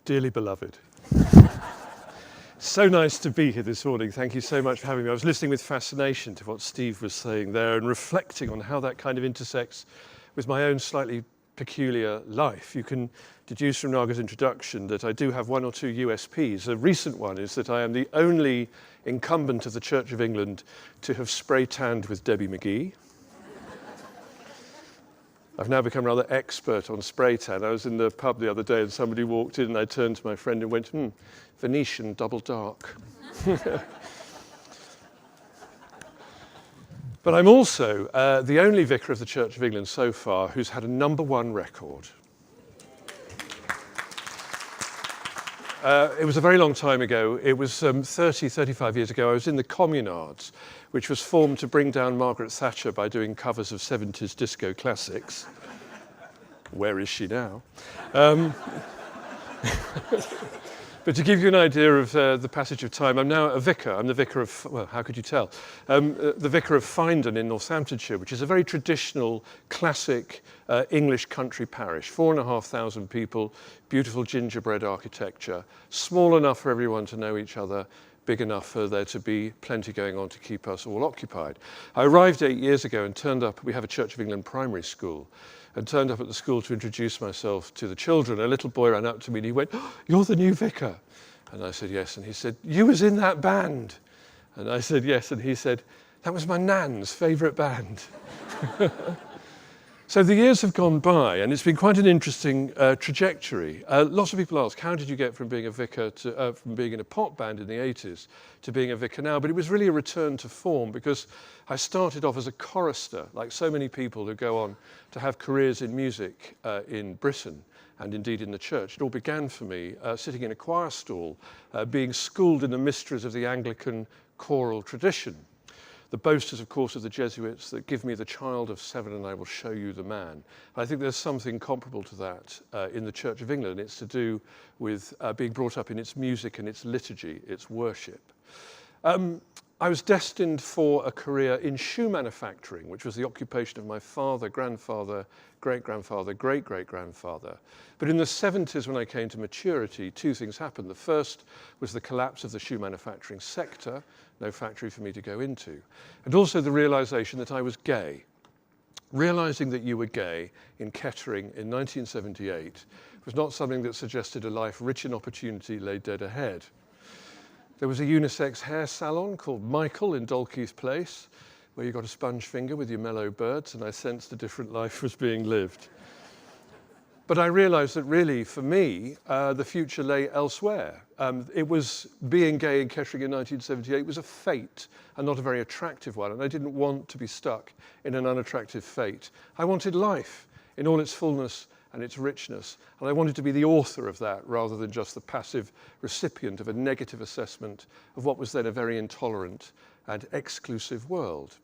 Dearly beloved. So nice to be here this morning. Thank you so much for having me. I was listening with fascination to what Steve was saying there and reflecting on how that kind of intersects with my own slightly peculiar life. You can deduce from Naga's introduction that I do have one or two USPs. A recent one is that I am the only incumbent of the Church of England to have spray tanned with Debbie McGee. I've now become rather expert on spray tan. I was in the pub the other day and somebody walked in and I turned to my friend and went, Venetian double dark. But I'm also the only vicar of the Church of England so far who's had a #1 record. It was a very long time ago. It was 35 years ago. I was in the Communards, which was formed to bring down Margaret Thatcher by doing covers of 70s disco classics. Where is she now? But to give you an idea of the passage of time, I'm now a vicar. I'm the vicar of, well, how could you tell? The vicar of Findon in Northamptonshire, which is a very traditional, classic English country parish. 4,500 people, beautiful gingerbread architecture, small enough for everyone to know each other, big enough for there to be plenty going on to keep us all occupied. I arrived 8 years ago and turned up. We have a Church of England primary school. And turned up at the school to introduce myself to the children. A little boy ran up to me and he went, "You're the new vicar." And I said, "Yes." And he said, "You was in that band." And I said, "Yes." And he said, "That was my nan's favourite band." So the years have gone by and it's been quite an interesting trajectory. Lots of people ask, how did you get from being a vicar to, from being in a pop band in the 80s to being a vicar now? But it was really a return to form because I started off as a chorister, like so many people who go on to have careers in music in Britain and indeed in the church. It all began for me sitting in a choir stall, being schooled in the mysteries of the Anglican choral tradition. The boasters, of course, of the Jesuits that give me the child of 7 and I will show you the man. I think there's something comparable to that in the Church of England. It's to do with being brought up in its music and its liturgy, its worship. I was destined for a career in shoe manufacturing, which was the occupation of my father, grandfather, great-grandfather, great-great-grandfather. But in the 70s, when I came to maturity, two things happened. The first was the collapse of the shoe manufacturing sector, no factory for me to go into, and also the realization that I was gay. Realizing that you were gay in Kettering in 1978 was not something that suggested a life rich in opportunity lay dead ahead. There was a unisex hair salon called Michael in Dalkeith Place, where you got a sponge finger with your mellow birds, and I sensed a different life was being lived. But I realized that really, for me, the future lay elsewhere. It was being gay in Kettering in 1978 was a fate, and not a very attractive one, and I didn't want to be stuck in an unattractive fate. I wanted life in all its fullness and its richness, and I wanted to be the author of that rather than just the passive recipient of a negative assessment of what was then a very intolerant and exclusive world.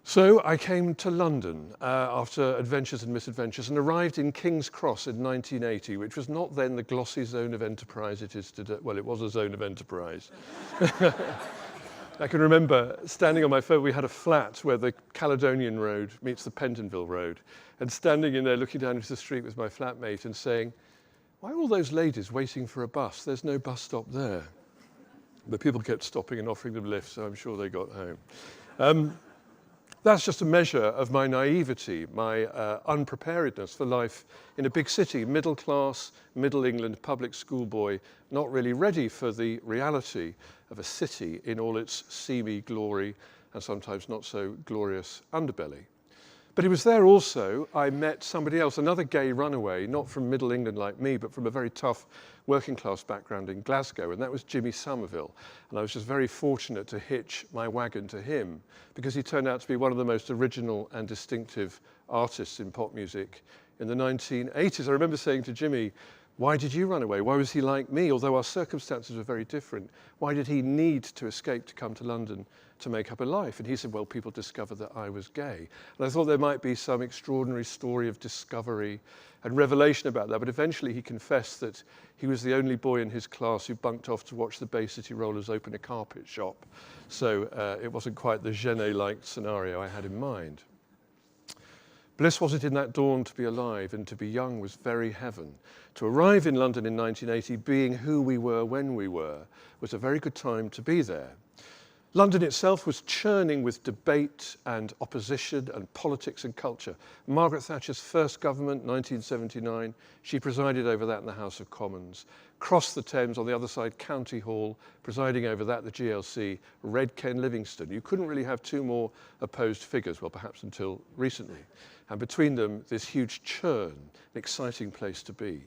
So I came to London after adventures and misadventures and arrived in King's Cross in 1980, which was not then the glossy zone of enterprise it is today. Well, it was a zone of enterprise. I can remember standing on my phone. We had a flat where the Caledonian Road meets the Pentonville Road, and standing in there looking down into the street with my flatmate and saying, "Why are all those ladies waiting for a bus? There's no bus stop there." But people kept stopping and offering them lifts, so I'm sure they got home. That's just a measure of my naivety, my unpreparedness for life in a big city, middle class, middle England public school boy, not really ready for the reality of a city in all its seamy glory and sometimes not so glorious underbelly. But it was there also I met somebody else, another gay runaway, not from middle England like me, but from a very tough working class background in Glasgow, and that was Jimmy Somerville. And I was just very fortunate to hitch my wagon to him because he turned out to be one of the most original and distinctive artists in pop music in the 1980s. I remember saying to Jimmy, "Why did you run away? Why was he like me? Although our circumstances were very different, why did he need to escape to come to London to make up a life?" And he said, "Well, people discovered that I was gay." And I thought there might be some extraordinary story of discovery and revelation about that. But eventually he confessed that he was the only boy in his class who bunked off to watch the Bay City Rollers open a carpet shop. So it wasn't quite the Genet-like scenario I had in mind. Bliss was it in that dawn to be alive, and to be young was very heaven. To arrive in London in 1980, being who we were when we were, was a very good time to be there. London itself was churning with debate and opposition and politics and culture. Margaret Thatcher's first government, 1979, she presided over that in the House of Commons. Across the Thames, on the other side, County Hall, presiding over that, the GLC, Red Ken Livingstone. You couldn't really have two more opposed figures, well, perhaps until recently. And between them, this huge churn, an exciting place to be.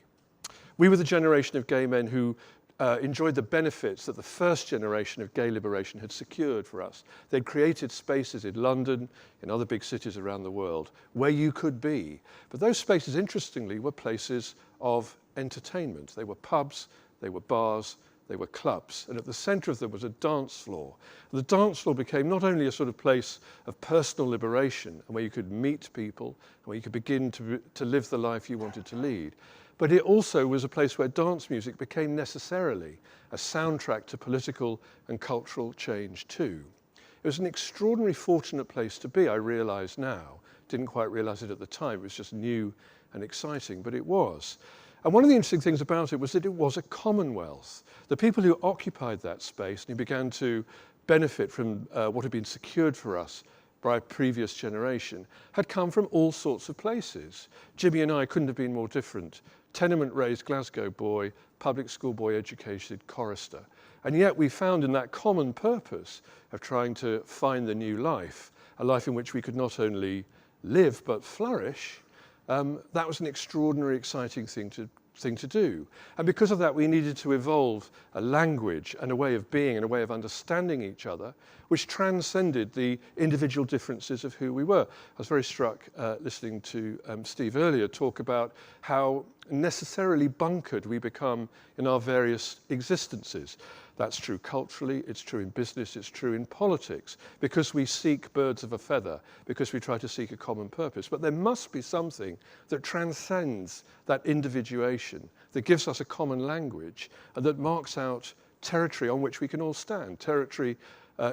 We were the generation of gay men who enjoyed the benefits that the first generation of gay liberation had secured for us. They'd created spaces in London, in other big cities around the world, where you could be. But those spaces, interestingly, were places of entertainment. They were pubs, they were bars, they were clubs. And at the centre of them was a dance floor. The dance floor became not only a sort of place of personal liberation, and where you could meet people, and where you could begin to live the life you wanted to lead, but it also was a place where dance music became necessarily a soundtrack to political and cultural change too. It was an extraordinarily fortunate place to be, I realise now. Didn't quite realise it at the time, it was just new and exciting, but it was. And one of the interesting things about it was that it was a commonwealth. The people who occupied that space and who began to benefit from what had been secured for us by a previous generation had come from all sorts of places. Jimmy and I couldn't have been more different. Tenement-raised Glasgow boy, public school boy educated chorister. And yet we found in that common purpose of trying to find the new life, a life in which we could not only live but flourish, that was an extraordinary, exciting thing to do. And because of that, we needed to evolve a language and a way of being and a way of understanding each other, which transcended the individual differences of who we were. I was very struck listening to Steve earlier talk about how necessarily bunkered we become in our various existences. That's true culturally, it's true in business, it's true in politics, because we seek birds of a feather, because we try to seek a common purpose. But there must be something that transcends that individuation, that gives us a common language, and that marks out territory on which we can all stand, territory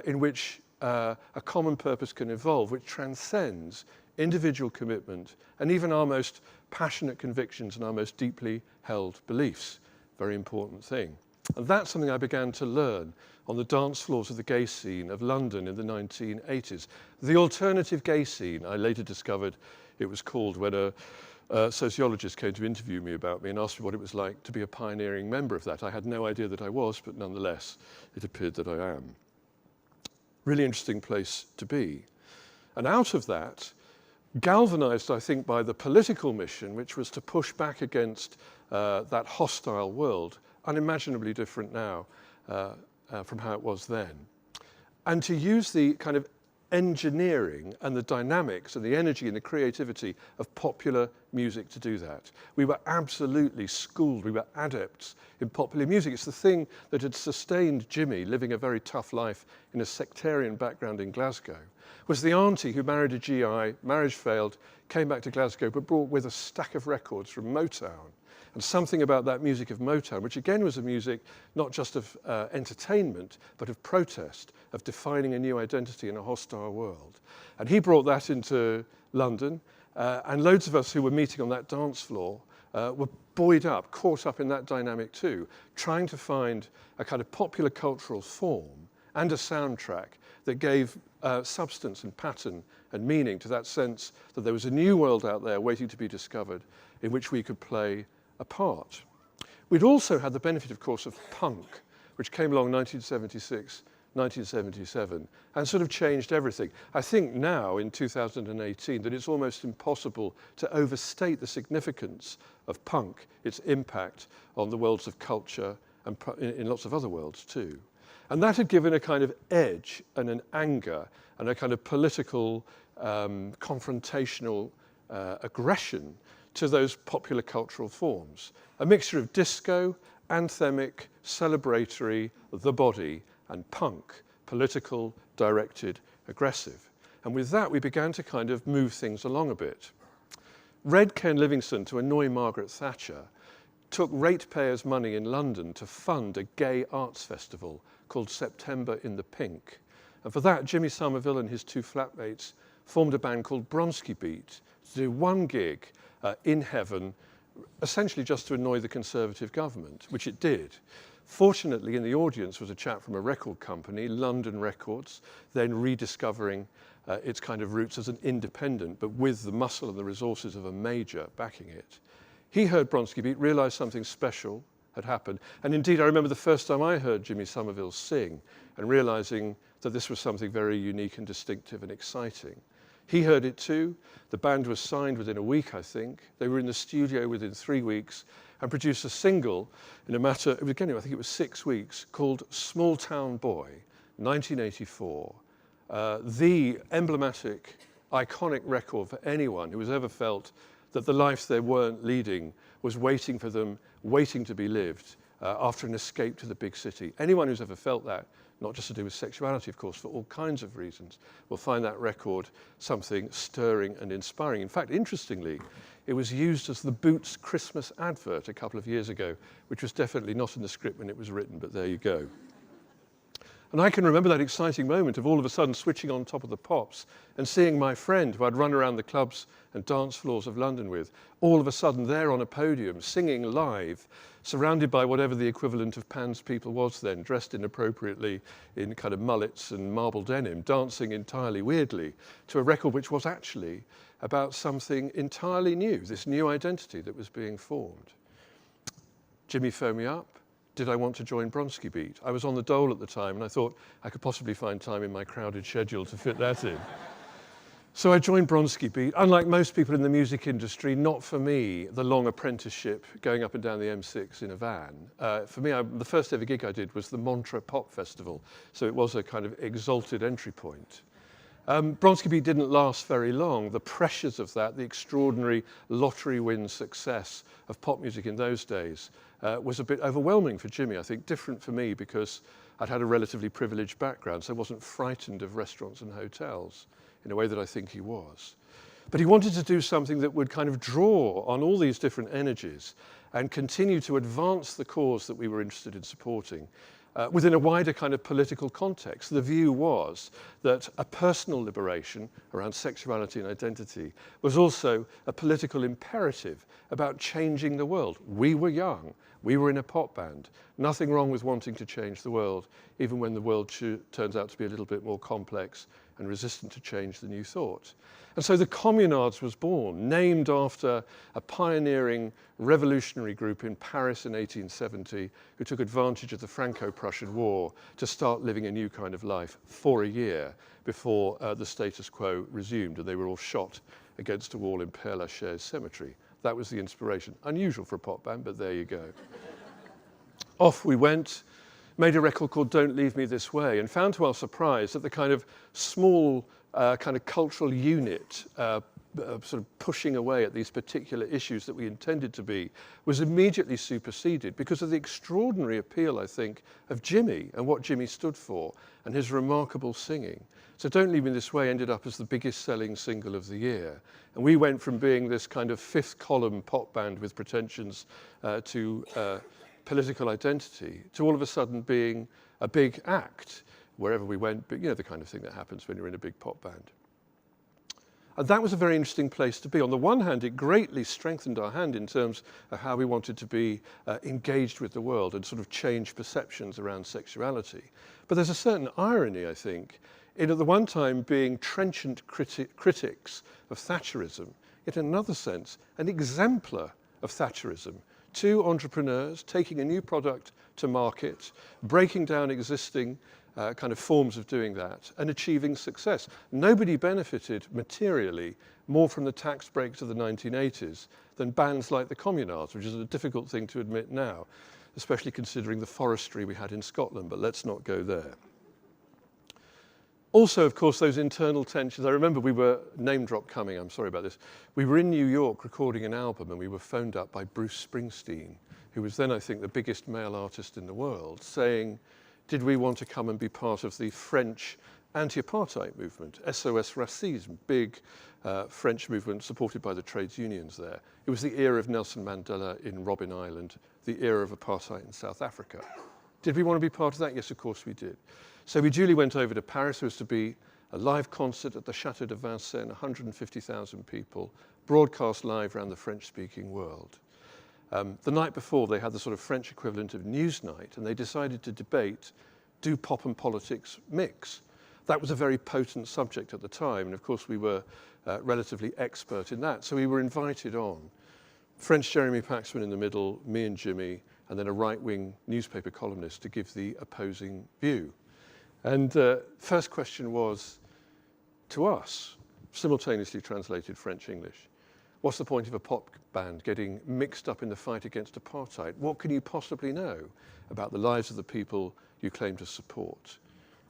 in which a common purpose can evolve, which transcends individual commitment and even our most passionate convictions and our most deeply held beliefs. Very important thing. And that's something I began to learn on the dance floors of the gay scene of London in the 1980s. The alternative gay scene, I later discovered it was called when a sociologist came to interview me about me and asked me what it was like to be a pioneering member of that. I had no idea that I was, but nonetheless, it appeared that I am. Really interesting place to be. And out of that, galvanized, I think, by the political mission, which was to push back against that hostile world, unimaginably different now from how it was then. And to use the kind of engineering and the dynamics and the energy and the creativity of popular music to do that. We were absolutely schooled, we were adepts in popular music. It's the thing that had sustained Jimmy living a very tough life in a sectarian background in Glasgow. Was the auntie who married a GI, marriage failed, came back to Glasgow, but brought with a stack of records from Motown. And something about that music of Motown, which again was a music not just of entertainment, but of protest, of defining a new identity in a hostile world. And he brought that into London, and loads of us who were meeting on that dance floor were buoyed up, caught up in that dynamic too, trying to find a kind of popular cultural form and a soundtrack that gave substance and pattern and meaning to that sense that there was a new world out there waiting to be discovered in which we could play a part. We'd also had the benefit, of course, of punk, which came along 1976, 1977, and sort of changed everything. I think now, in 2018, that it's almost impossible to overstate the significance of punk, its impact on the worlds of culture and in lots of other worlds too. And that had given a kind of edge and an anger and a kind of political, confrontational aggression to those popular cultural forms. A mixture of disco, anthemic, celebratory, the body, and punk, political, directed, aggressive. And with that, we began to kind of move things along a bit. Red Ken Livingstone, to annoy Margaret Thatcher, took ratepayers' money in London to fund a gay arts festival called September in the Pink. And for that, Jimmy Somerville and his two flatmates formed a band called Bronski Beat, to do one gig in heaven, essentially just to annoy the Conservative government, which it did. Fortunately, in the audience was a chap from a record company, London Records, then rediscovering its kind of roots as an independent, but with the muscle and the resources of a major backing it. He heard Bronski Beat, realised something special had happened. And indeed, I remember the first time I heard Jimmy Somerville sing and realising that this was something very unique and distinctive and exciting. He heard it too. The band was signed within a week, I think. They were in the studio within 3 weeks and produced a single in a matter, again, I think it was 6 weeks, called Small Town Boy, 1984. The emblematic, iconic record for anyone who has ever felt that the life they weren't leading was waiting for them, waiting to be lived after an escape to the big city. Anyone who's ever felt that, not just to do with sexuality, of course, for all kinds of reasons, will find that record something stirring and inspiring. In fact, interestingly, it was used as the Boots Christmas advert a couple of years ago, which was definitely not in the script when it was written, but there you go. And I can remember that exciting moment of all of a sudden switching on Top of the Pops and seeing my friend who I'd run around the clubs and dance floors of London with, all of a sudden there on a podium, singing live, surrounded by whatever the equivalent of Pan's people was then, dressed inappropriately in kind of mullets and marble denim, dancing entirely weirdly to a record which was actually about something entirely new, this new identity that was being formed. Jimmy phoned me up. Did I want to join Bronski Beat? I was on the dole at the time, and I thought I could possibly find time in my crowded schedule to fit that in. So I joined Bronski Beat. Unlike most people in the music industry, not for me, the long apprenticeship going up and down the M6 in a van. For me, the first ever gig I did was the Montreux Pop Festival, so it was a kind of exalted entry point. Bronski Beat didn't last very long. The pressures of that, the extraordinary lottery win success of pop music in those days was a bit overwhelming for Jimmy, I think, different for me because I'd had a relatively privileged background, so I wasn't frightened of restaurants and hotels in a way that I think he was. But he wanted to do something that would kind of draw on all these different energies and continue to advance the cause that we were interested in supporting within a wider kind of political context. The view was that a personal liberation around sexuality and identity was also a political imperative about changing the world. We were young. We were in a pop band. Nothing wrong with wanting to change the world, even when the world turns out to be a little bit more complex and resistant to change than you thought. And so the Communards was born, named after a pioneering revolutionary group in Paris in 1870 who took advantage of the Franco-Prussian War to start living a new kind of life for a year before the status quo resumed, and they were all shot against a wall in Père Lachaise Cemetery. That was the inspiration. Unusual for a pop band, but there you go. Off we went, made a record called Don't Leave Me This Way, and found to our surprise that the kind of small kind of cultural unit sort of pushing away at these particular issues that we intended to be was immediately superseded because of the extraordinary appeal, I think, of Jimmy and what Jimmy stood for and his remarkable singing. So Don't Leave Me This Way ended up as the biggest selling single of the year. And we went from being this kind of fifth column pop band with pretensions to political identity to all of a sudden being a big act wherever we went, but you know, the kind of thing that happens when you're in a big pop band. And that was a very interesting place to be. On the one hand, it greatly strengthened our hand in terms of how we wanted to be engaged with the world and sort of change perceptions around sexuality. But there's a certain irony, I think, in at the one time being trenchant critics of Thatcherism, in another sense, an exemplar of Thatcherism. Two entrepreneurs taking a new product to market, breaking down existing kind of forms of doing that and achieving success. Nobody benefited materially more from the tax breaks of the 1980s than bands like the Communards, which is a difficult thing to admit now, especially considering the forestry we had in Scotland, but let's not go there. Also, of course, those internal tensions. I remember we were, name drop coming, I'm sorry about this. We were in New York recording an album and we were phoned up by Bruce Springsteen, who was then, I think, the biggest male artist in the world, saying, did we want to come and be part of the French anti-apartheid movement, SOS Racisme, big French movement supported by the trades unions there. It was the era of Nelson Mandela in Robben Island, the era of apartheid in South Africa. Did we want to be part of that? Yes, of course we did. So we duly went over to Paris. There was to be a live concert at the Château de Vincennes, 150,000 people, broadcast live around the French-speaking world. The night before, they had the sort of French equivalent of Newsnight, and they decided to debate, do pop and politics mix? That was a very potent subject at the time, and of course we were relatively expert in that. So we were invited on. French Jeremy Paxman in the middle, me and Jimmy, and then a right-wing newspaper columnist to give the opposing view. And first question was, to us, simultaneously translated French-English, what's the point of a pop band getting mixed up in the fight against apartheid? What can you possibly know about the lives of the people you claim to support?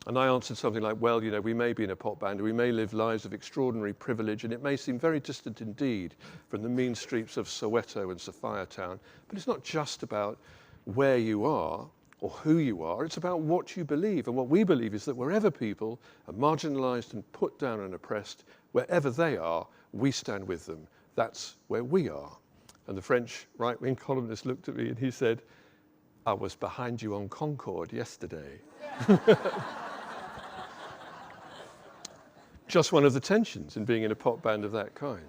And I answered something like, well, you know, we may be in a pop band, we may live lives of extraordinary privilege, and it may seem very distant indeed from the mean streets of Soweto and Sophia Town, but it's not just about where you are or who you are, it's about what you believe. And what we believe is that wherever people are marginalized and put down and oppressed, wherever they are, we stand with them. That's where we are. And the French right-wing columnist looked at me and he said, I was behind you on Concorde yesterday. Just one of the tensions in being in a pop band of that kind.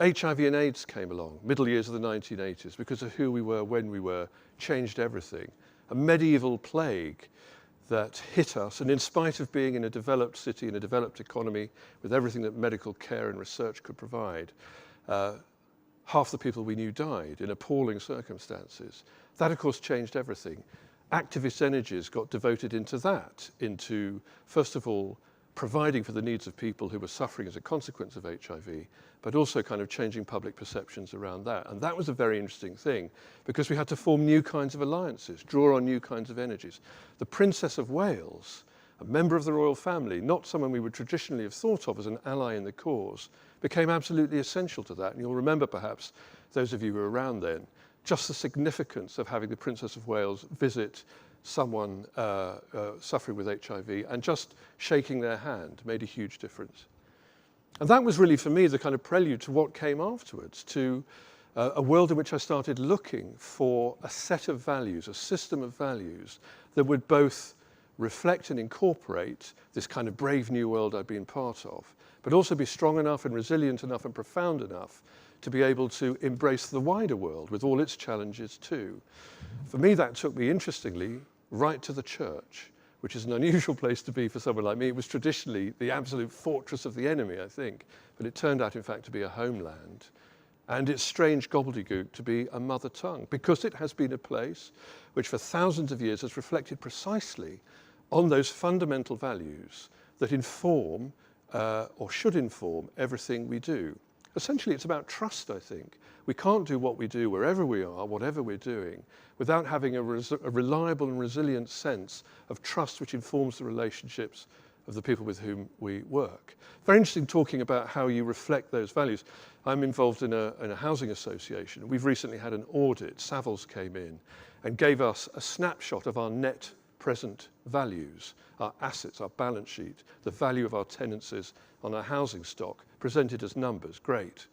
HIV and AIDS came along, middle years of the 1980s, because of who we were, when we were, changed everything. A medieval plague that hit us, and in spite of being in a developed city, in a developed economy, with everything that medical care and research could provide, half the people we knew died in appalling circumstances. That, of course, changed everything. Activist energies got devoted into that, into, first of all, providing for the needs of people who were suffering as a consequence of HIV, but also kind of changing public perceptions around that. And that was a very interesting thing, because we had to form new kinds of alliances, draw on new kinds of energies. The Princess of Wales, a member of the royal family, not someone we would traditionally have thought of as an ally in the cause, became absolutely essential to that. And you'll remember, perhaps, those of you who were around then, just the significance of having the Princess of Wales visit someone suffering with HIV, and just shaking their hand made a huge difference. And that was really, for me, the kind of prelude to what came afterwards, to a world in which I started looking for a set of values, a system of values that would both reflect and incorporate this kind of brave new world I'd been part of, but also be strong enough and resilient enough and profound enough to be able to embrace the wider world with all its challenges too. For me, that took me, interestingly, right to the church, which is an unusual place to be for someone like me. It was traditionally the absolute fortress of the enemy, I think, but it turned out, in fact, to be a homeland. And its strange gobbledygook to be a mother tongue, because it has been a place which for thousands of years has reflected precisely on those fundamental values that inform, or should inform, everything we do. Essentially, it's about trust, I think. We can't do what we do wherever we are, whatever we're doing, without having a reliable and resilient sense of trust which informs the relationships of the people with whom we work. Very interesting talking about how you reflect those values. I'm involved in a housing association. We've recently had an audit. Savills came in and gave us a snapshot of our net present values, our assets, our balance sheet, the value of our tenancies on our housing stock, presented as numbers. Great.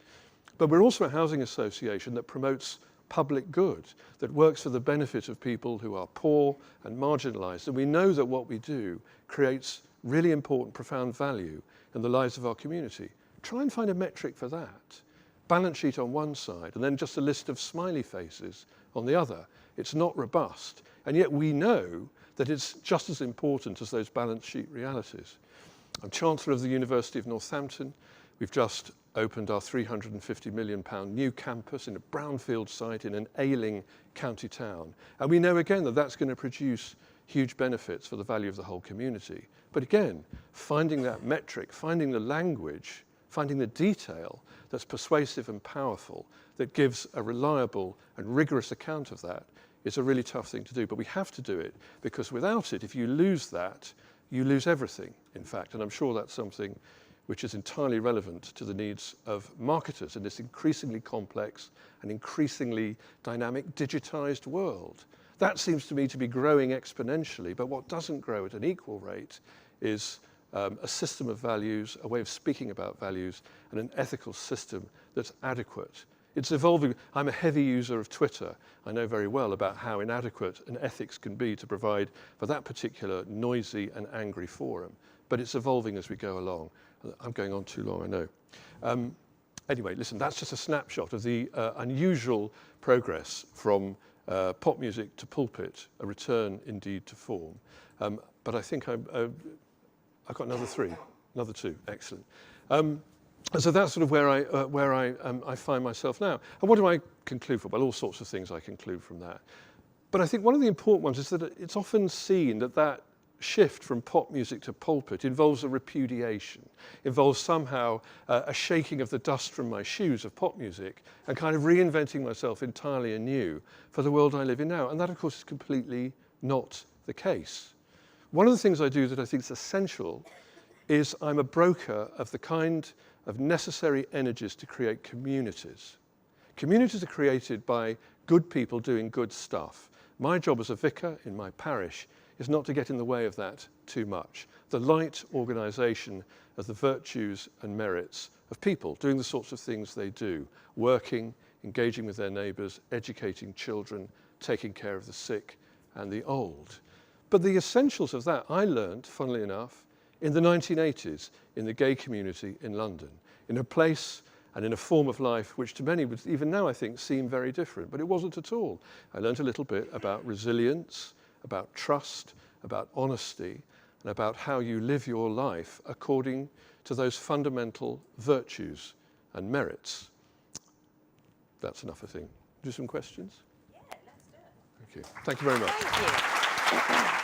But we're also a housing association that promotes public good, that works for the benefit of people who are poor and marginalized. And we know that what we do creates really important, profound value in the lives of our community. Try and find a metric for that. Balance sheet on one side, and then just a list of smiley faces on the other. It's not robust. And yet we know that it's just as important as those balance sheet realities. I'm Chancellor of the University of Northampton. We've just opened our £350 million new campus in a brownfield site in an ailing county town. And we know again that that's going to produce huge benefits for the value of the whole community. But again, finding that metric, finding the language, finding the detail that's persuasive and powerful, that gives a reliable and rigorous account of that, is a really tough thing to do. But we have to do it, because without it, if you lose that, you lose everything, in fact. And I'm sure that's something which is entirely relevant to the needs of marketers in this increasingly complex and increasingly dynamic, digitized world. That seems to me to be growing exponentially, but what doesn't grow at an equal rate is a system of values, a way of speaking about values, and an ethical system that's adequate. It's evolving. I'm a heavy user of Twitter. I know very well about how inadequate an ethics can be to provide for that particular noisy and angry forum. but it's evolving as we go along. I'm going on too long, I know. Anyway, listen, that's just a snapshot of the unusual progress from pop music to pulpit, a return indeed to form. But I think I've got another two, excellent. So that's sort of where I find myself now. And what do I conclude from? Well, all sorts of things I conclude from that. But I think one of the important ones is that it's often seen that that shift from pop music to pulpit involves a repudiation, involves somehow a shaking of the dust from my shoes of pop music and kind of reinventing myself entirely anew for the world I live in now. And that, of course, is completely not the case. One of the things I do that I think is essential is I'm a broker of the kind of necessary energies to create communities. Communities are created by good people doing good stuff. My job as a vicar in my parish is not to get in the way of that too much. The light organisation of the virtues and merits of people doing the sorts of things they do, working, engaging with their neighbours, educating children, taking care of the sick and the old. But the essentials of that I learned, funnily enough, in the 1980s in the gay community in London, in a place and in a form of life which to many would even now I think seem very different, but it wasn't at all. I learned a little bit about resilience, about trust, about honesty, and about how you live your life according to those fundamental virtues and merits. That's enough, I think. Do some questions? Yeah, let's do it. Thank you. Thank you very much. Thank you.